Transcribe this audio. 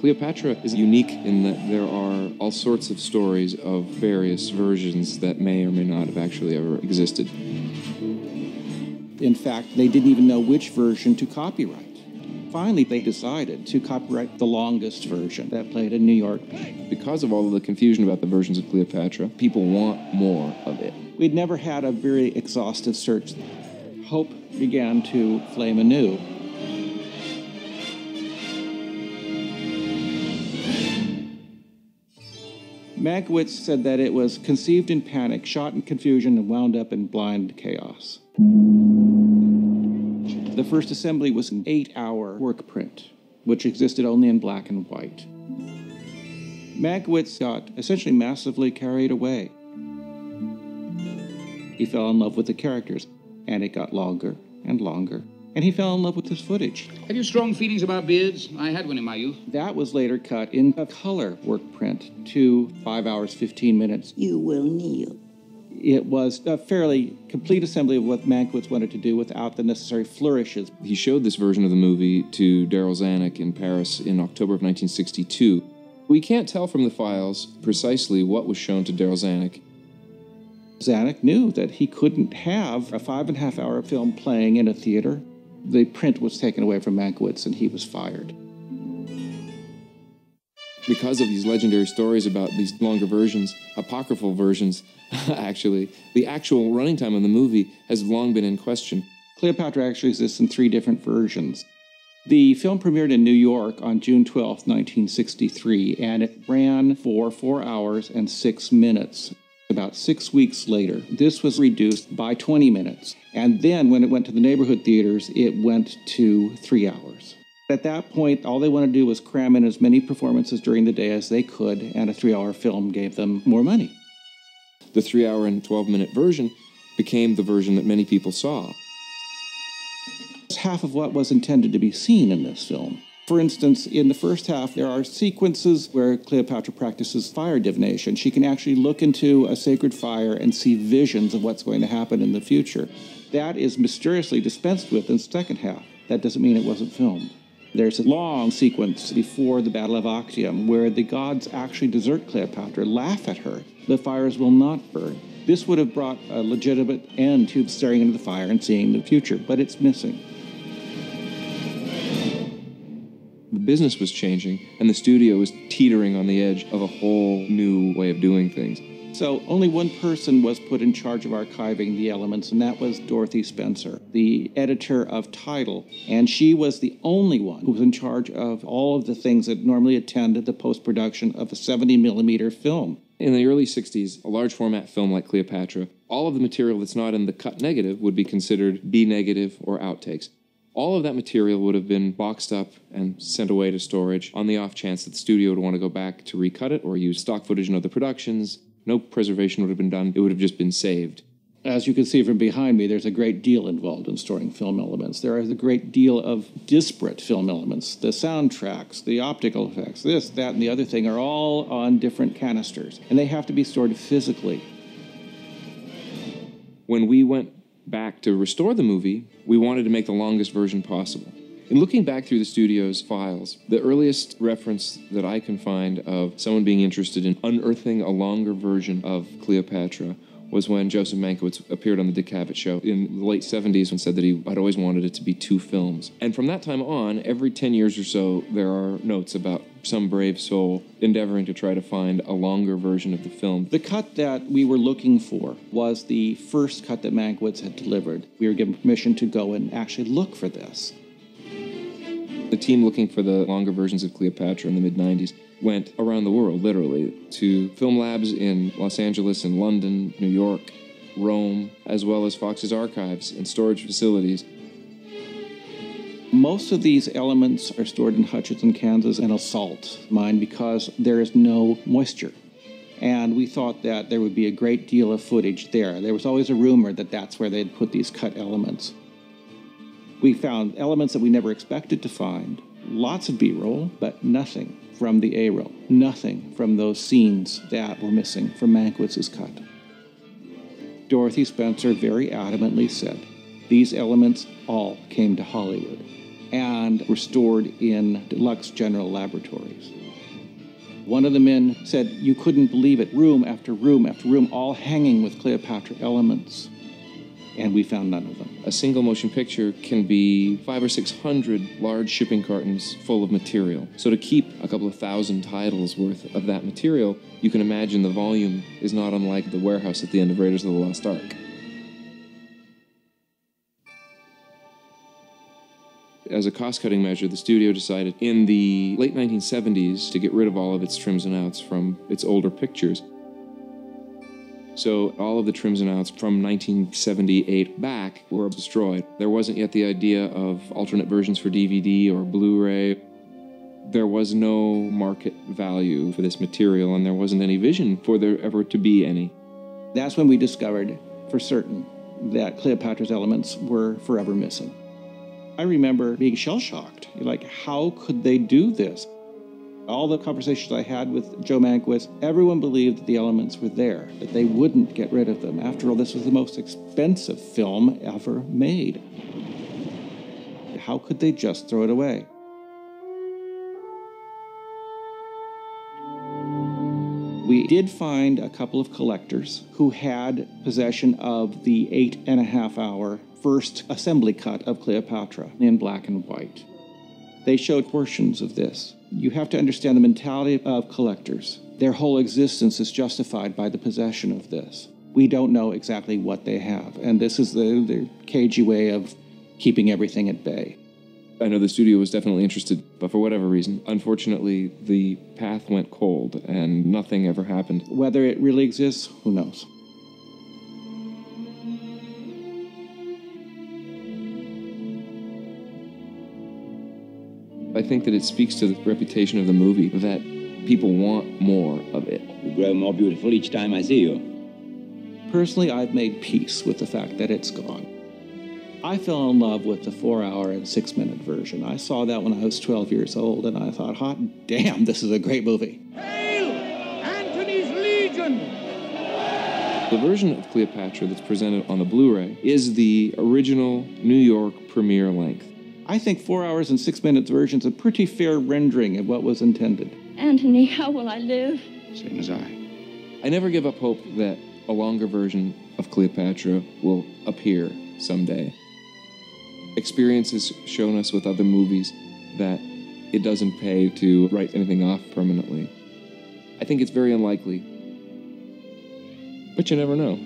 Cleopatra is unique in that there are all sorts of stories of various versions that may or may not have actually ever existed. In fact, they didn't even know which version to copyright. Finally, they decided to copyright the longest version that played in New York. Because of all of the confusion about the versions of Cleopatra, people want more of it. We'd never had a very exhaustive search. Hope began to flame anew. Mankiewicz said that it was conceived in panic, shot in confusion, and wound up in blind chaos. The first assembly was an 8-hour work print, which existed only in black and white. Mankiewicz got essentially massively carried away. He fell in love with the characters, and it got longer and longer. And he fell in love with this footage. Have you strong feelings about beards? I had one in my youth. That was later cut in a color work print to 5 hours, 15 minutes. You will kneel. It was a fairly complete assembly of what Mankiewicz wanted to do without the necessary flourishes. He showed this version of the movie to Daryl Zanuck in Paris in October of 1962. We can't tell from the files precisely what was shown to Daryl Zanuck. Zanuck knew that he couldn't have a 5.5-hour film playing in a theater. The print was taken away from Mankiewicz and he was fired. Because of these legendary stories about these longer versions, apocryphal versions, actually, the actual running time of the movie has long been in question. Cleopatra actually exists in 3 different versions. The film premiered in New York on June 12, 1963, and it ran for 4 hours and 6 minutes. About 6 weeks later, this was reduced by 20 minutes. And then when it went to the neighborhood theaters, it went to 3 hours. At that point, all they wanted to do was cram in as many performances during the day as they could, and a 3-hour film gave them more money. The 3-hour and 12-minute version became the version that many people saw. It's half of what was intended to be seen in this film. For instance, in the first half, there are sequences where Cleopatra practices fire divination. She can actually look into a sacred fire and see visions of what's going to happen in the future. That is mysteriously dispensed with in the second half. That doesn't mean it wasn't filmed. There's a long sequence before the Battle of Actium where the gods actually desert Cleopatra, laugh at her. The fires will not burn. This would have brought a legitimate end to staring into the fire and seeing the future, but it's missing. The business was changing, and the studio was teetering on the edge of a whole new way of doing things. So only one person was put in charge of archiving the elements, and that was Dorothy Spencer, the editor of Tidal. And she was the only one who was in charge of all of the things that normally attend the post-production of a 70-millimeter film. In the early 60s, a large format film like Cleopatra, all of the material that's not in the cut negative would be considered B negative or outtakes. All of that material would have been boxed up and sent away to storage on the off chance that the studio would want to go back to recut it or use stock footage in other productions. No preservation would have been done. It would have just been saved. As you can see from behind me, there's a great deal involved in storing film elements. There is a great deal of disparate film elements. The soundtracks, the optical effects, this, that, and the other thing are all on different canisters, and they have to be stored physically. When we went back to restore the movie, we wanted to make the longest version possible. In looking back through the studio's files, the earliest reference that I can find of someone being interested in unearthing a longer version of Cleopatra was when Joseph Mankiewicz appeared on the Dick Cavett Show in the late 70s and said that he had always wanted it to be 2 films. And from that time on, every 10 years or so, there are notes about some brave soul endeavoring to try to find a longer version of the film. The cut that we were looking for was the first cut that Mankiewicz had delivered. We were given permission to go and actually look for this. The team looking for the longer versions of Cleopatra in the mid-90s went around the world, literally, to film labs in Los Angeles and London, New York, Rome, as well as Fox's archives and storage facilities. Most of these elements are stored in Hutchinson, Kansas, and a salt mine because there is no moisture. And we thought that there would be a great deal of footage there. There was always a rumor that that's where they'd put these cut elements. We found elements that we never expected to find. Lots of B-roll, but nothing from the A-roll. Nothing from those scenes that were missing from Mankiewicz's cut. Dorothy Spencer very adamantly said, these elements all came to Hollywood. and were stored in deluxe general laboratories. One of the men said you couldn't believe it, room after room after room, all hanging with Cleopatra elements. And we found none of them. A single motion picture can be 500 or 600 large shipping cartons full of material. So to keep a couple of thousand titles worth of that material, you can imagine the volume is not unlike the warehouse at the end of Raiders of the Lost Ark. As a cost-cutting measure, the studio decided in the late 1970s to get rid of all of its trims and outs from its older pictures. So all of the trims and outs from 1978 back were destroyed. There wasn't yet the idea of alternate versions for DVD or Blu-ray. There was no market value for this material, and there wasn't any vision for there ever to be any. That's when we discovered for certain that Cleopatra's elements were forever missing. I remember being shell-shocked. Like, how could they do this? All the conversations I had with Joe Mankiewicz, everyone believed that the elements were there, that they wouldn't get rid of them. After all, this was the most expensive film ever made. How could they just throw it away? We did find a couple of collectors who had possession of the 8.5-hour first assembly cut of Cleopatra in black and white. They showed portions of this. You have to understand the mentality of collectors. Their whole existence is justified by the possession of this. We don't know exactly what they have, and this is their cagey way of keeping everything at bay. I know the studio was definitely interested, but for whatever reason, unfortunately, the path went cold and nothing ever happened. Whether it really exists, who knows? I think that it speaks to the reputation of the movie that people want more of it. You grow more beautiful each time I see you. Personally, I've made peace with the fact that it's gone. I fell in love with the 4-hour and 6-minute version. I saw that when I was 12 years old, and I thought, hot damn, this is a great movie. Hail! Antony's Legion! The version of Cleopatra that's presented on the Blu-ray is the original New York premiere length. I think 4 hours and 6 minutes version's a pretty fair rendering of what was intended. Antony, how will I live? Same as I. I never give up hope that a longer version of Cleopatra will appear someday. Experience has shown us with other movies that it doesn't pay to write anything off permanently. I think it's very unlikely, but you never know.